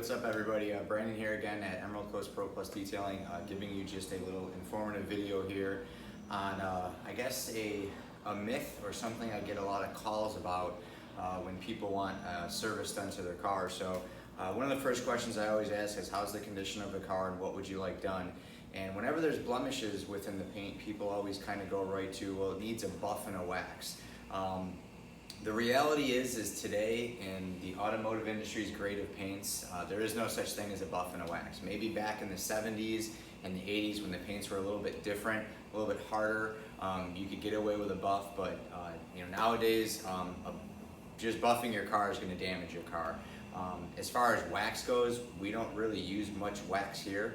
what's up everybody? Brandon here again at Emerald Coast Pro Plus Detailing, giving you just a little informative video here on, I guess, a myth or something I get a lot of calls about when people want service done to their car. So one of the first questions I always ask is, how's the condition of the car and what would you like done? And whenever there's blemishes within the paint, people always kind of go right to, well, it needs a buff and a wax. The reality is today in the automotive industry's grade of paints, there is no such thing as a buff and a wax. Maybe back in the 70s and the 80s when the paints were a little bit different, a little bit harder, you could get away with a buff, but nowadays, just buffing your car is going to damage your car. As far as wax goes, we don't really use much wax here.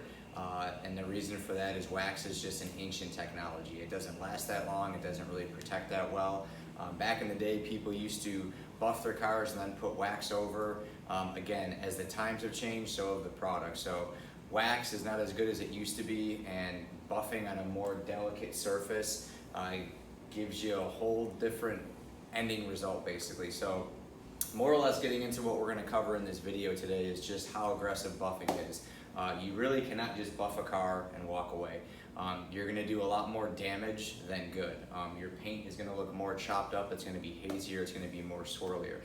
And the reason for that is wax is just an ancient technology. It doesn't last that long, it doesn't really protect that well. Back in the day, people used to buff their cars and then put wax over. Again, as the times have changed, so have the products. So wax is not as good as it used to be, and buffing on a more delicate surface gives you a whole different ending result, basically. So more or less getting into what we're going to cover in this video today is just how aggressive buffing is. You really cannot just buff a car and walk away. You're going to do a lot more damage than good. Your paint is going to look more chopped up, it's going to be hazier, it's going to be more swirlier.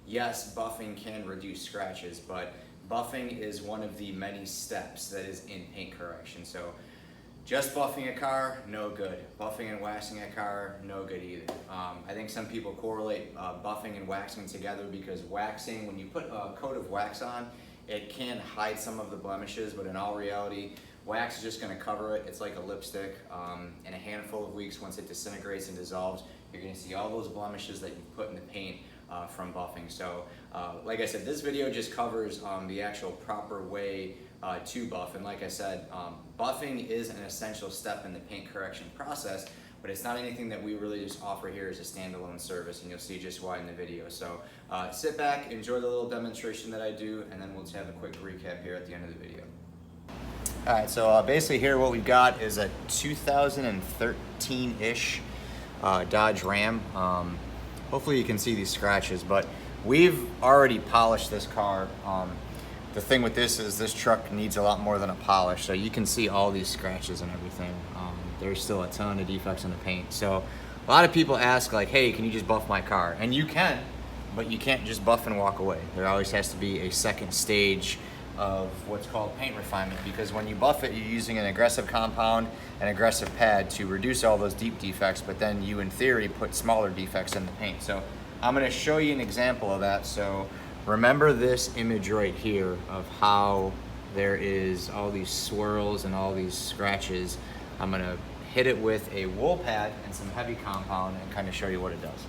Yes, buffing can reduce scratches, but buffing is one of the many steps that is in paint correction. So just buffing a car, no good. Buffing and waxing a car, no good either. I think some people correlate buffing and waxing together because waxing, when you put a coat of wax on, it can hide some of the blemishes, but in all reality, wax is just going to cover it. It's like a lipstick. In a handful of weeks, once it disintegrates and dissolves, you're going to see all those blemishes that you put in the paint from buffing. So, like I said, this video just covers the actual proper way to buff. And like I said, buffing is an essential step in the paint correction process, but it's not anything that we really just offer here as a standalone service, and you'll see just why in the video. So sit back, enjoy the little demonstration that I do, and then we'll just have a quick recap here at the end of the video. All right, so basically here what we've got is a 2013-ish Dodge Ram. Hopefully you can see these scratches, but we've already polished this car. The thing with this is this truck needs a lot more than a polish, so you can see all these scratches and everything. There's still a ton of defects in the paint. So a lot of people ask, like, hey, can you just buff my car? And you can, but you can't just buff and walk away. There always has to be a second stage of what's called paint refinement, because when you buff it, you're using an aggressive compound, an aggressive pad to reduce all those deep defects, but then you, in theory, put smaller defects in the paint. So I'm gonna show you an example of that. So remember this image right here of how there is all these swirls and all these scratches. I'm gonna hit it with a wool pad and some heavy compound and kind of show you what it does.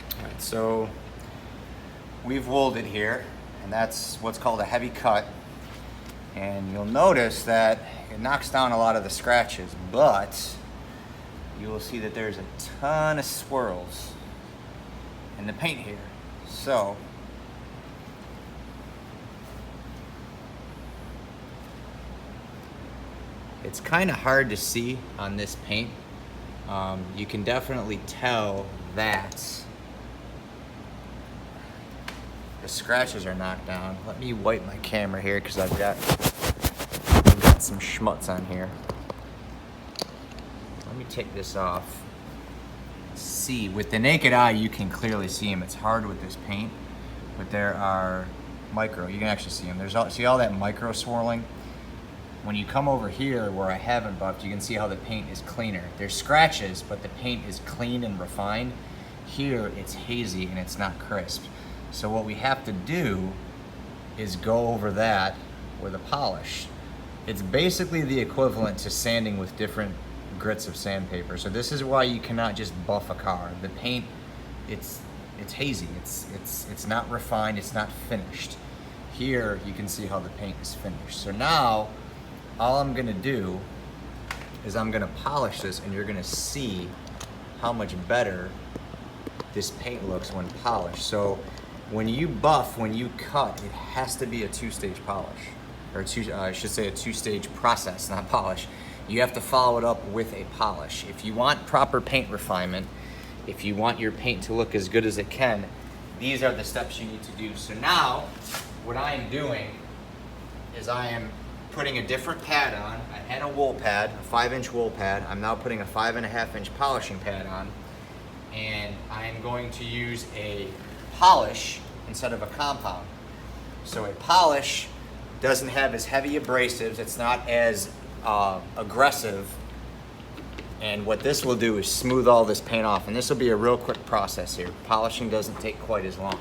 All right, so we've wooled it here, and that's what's called a heavy cut. And you'll notice that it knocks down a lot of the scratches, but you will see that there's a ton of swirls in the paint here. So it's kind of hard to see on this paint. You can definitely tell that the scratches are knocked down. Let me wipe my camera here because I've got some schmutz on here. Let me take this off. See, with the naked eye, you can clearly see them. It's hard with this paint, but there are micro. You can actually see them. See all that micro swirling? When you come over here where I haven't buffed, you can see how the paint is cleaner. There's scratches, but the paint is clean and refined. Here, it's hazy and it's not crisp. So what we have to do is go over that with a polish. It's basically the equivalent to sanding with different grits of sandpaper. So this is why you cannot just buff a car. The paint, it's hazy. It's not refined. It's not finished. Here you can see how the paint is finished. So now all I'm gonna do is I'm gonna polish this, and you're gonna see how much better this paint looks when polished. So when you buff, when you cut, it has to be a two-stage polish, or I should say a two-stage process, not polish. you have to follow it up with a polish. If you want proper paint refinement, if you want your paint to look as good as it can, these are the steps you need to do. So now, what I am doing is I am putting a different pad on. I had a wool pad, a 5-inch wool pad. I'm now putting a 5.5-inch polishing pad on, and I am going to use a polish instead of a compound. So a polish doesn't have as heavy abrasives, it's not as aggressive, and what this will do is smooth all this paint off, and this will be a real quick process here. Polishing doesn't take quite as long.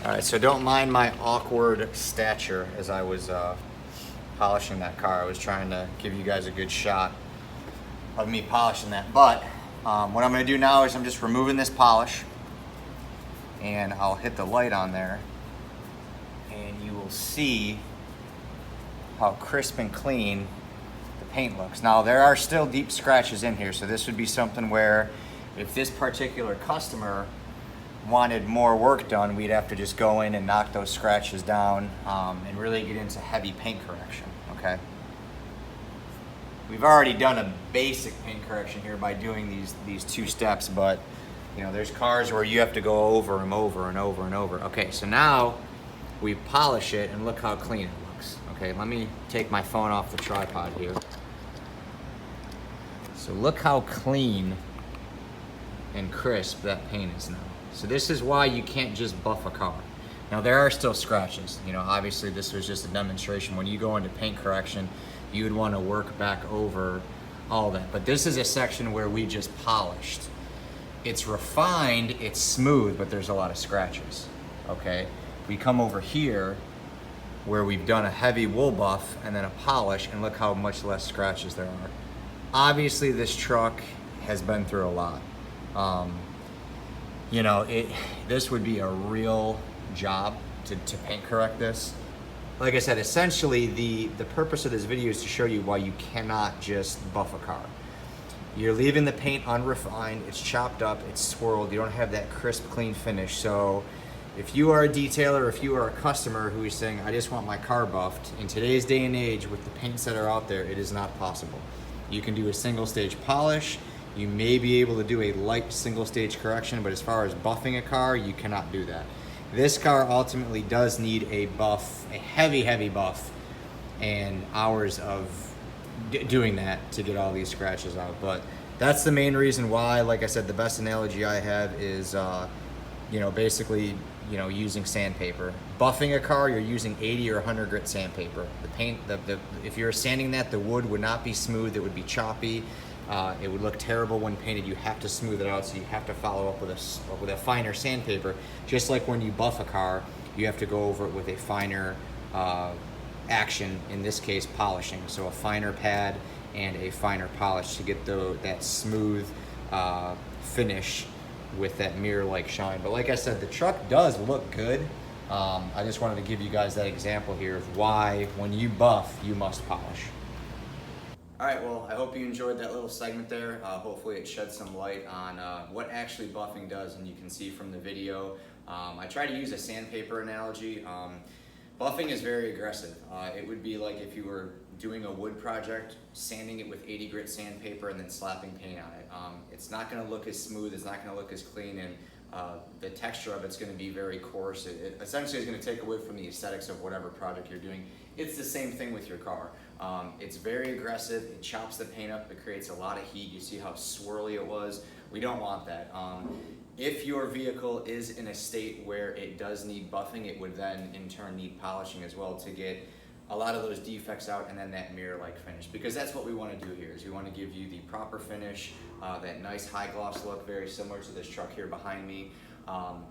All right, so don't mind my awkward stature as I was polishing that car. I was trying to give you guys a good shot of me polishing that. But what I'm gonna do now is I'm just removing this polish, and I'll hit the light on there, and you will see how crisp and clean the paint looks. Now, there are still deep scratches in here, so this would be something where if this particular customer wanted more work done, we'd have to just go in and knock those scratches down and really get into heavy paint correction, okay? We've already done a basic paint correction here by doing these 2 steps, but you know, there's cars where you have to go over them over and over and over. Okay, so now we polish it, and look how clean it looks. Okay, let me take my phone off the tripod here. So look how clean and crisp that paint is now. So this is why you can't just buff a car. Now, there are still scratches. You know, obviously this was just a demonstration. When you go into paint correction, you would want to work back over all that. But this is a section where we just polished. It's refined, it's smooth, but there's a lot of scratches, okay? We come over here where we've done a heavy wool buff and then a polish, and look how much less scratches there are. Obviously, this truck has been through a lot. You know, this would be a real job to paint correct this. Like I said, essentially the purpose of this video is to show you why you cannot just buff a car. You're leaving the paint unrefined, it's chopped up, it's swirled, you don't have that crisp, clean finish. So if you are a detailer, if you are a customer who is saying, I just want my car buffed, in today's day and age with the paints that are out there, it is not possible. You can do a single stage polish, you may be able to do a light single stage correction, but as far as buffing a car, you cannot do that. This car ultimately does need a buff, a heavy buff, and hours of doing that to get all these scratches out. But that's the main reason why. Like I said, the best analogy I have is, you know, basically, you know, using sandpaper. Buffing a car, you're using 80 or 100 grit sandpaper. The paint, if you're sanding that, the wood would not be smooth, it would be choppy. It would look terrible when painted. You have to smooth it out, so you have to follow up with a finer sandpaper. Just like when you buff a car, you have to go over it with a finer action, in this case polishing. So a finer pad and a finer polish to get that smooth finish with that mirror-like shine. But like I said, the truck does look good. I just wanted to give you guys that example here of why when you buff, you must polish. All right, well, I hope you enjoyed that little segment there. Hopefully it shed some light on what actually buffing does, and you can see from the video. I try to use a sandpaper analogy. Buffing is very aggressive. It would be like if you were doing a wood project, sanding it with 80 grit sandpaper and then slapping paint on it. It's not gonna look as smooth, it's not gonna look as clean, and the texture of it's gonna be very coarse. It essentially is gonna take away from the aesthetics of whatever project you're doing. It's the same thing with your car. It's very aggressive, it chops the paint up, it creates a lot of heat. You see how swirly it was? We don't want that. If your vehicle is in a state where it does need buffing, it would then in turn need polishing as well to get a lot of those defects out and then that mirror-like finish. Because that's what we want to do here, is we want to give you the proper finish, that nice high gloss look, very similar to this truck here behind me.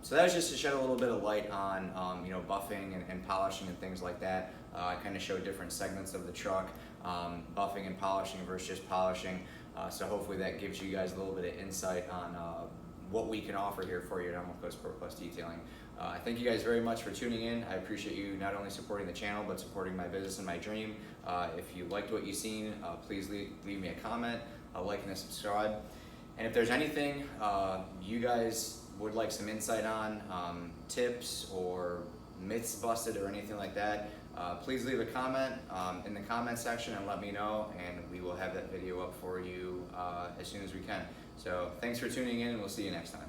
So that was just to shed a little bit of light on you know, buffing and polishing and things like that. I kind of showed different segments of the truck, buffing and polishing versus just polishing. So hopefully that gives you guys a little bit of insight on what we can offer here for you at Emerald Coast Pro Plus Detailing. I thank you guys very much for tuning in. I appreciate you not only supporting the channel, but supporting my business and my dream. If you liked what you've seen, please leave me a comment, a like and a subscribe. And if there's anything you guys would like some insight on, tips or myths busted or anything like that, please leave a comment in the comment section and let me know, and we will have that video up for you as soon as we can. So thanks for tuning in, and we'll see you next time.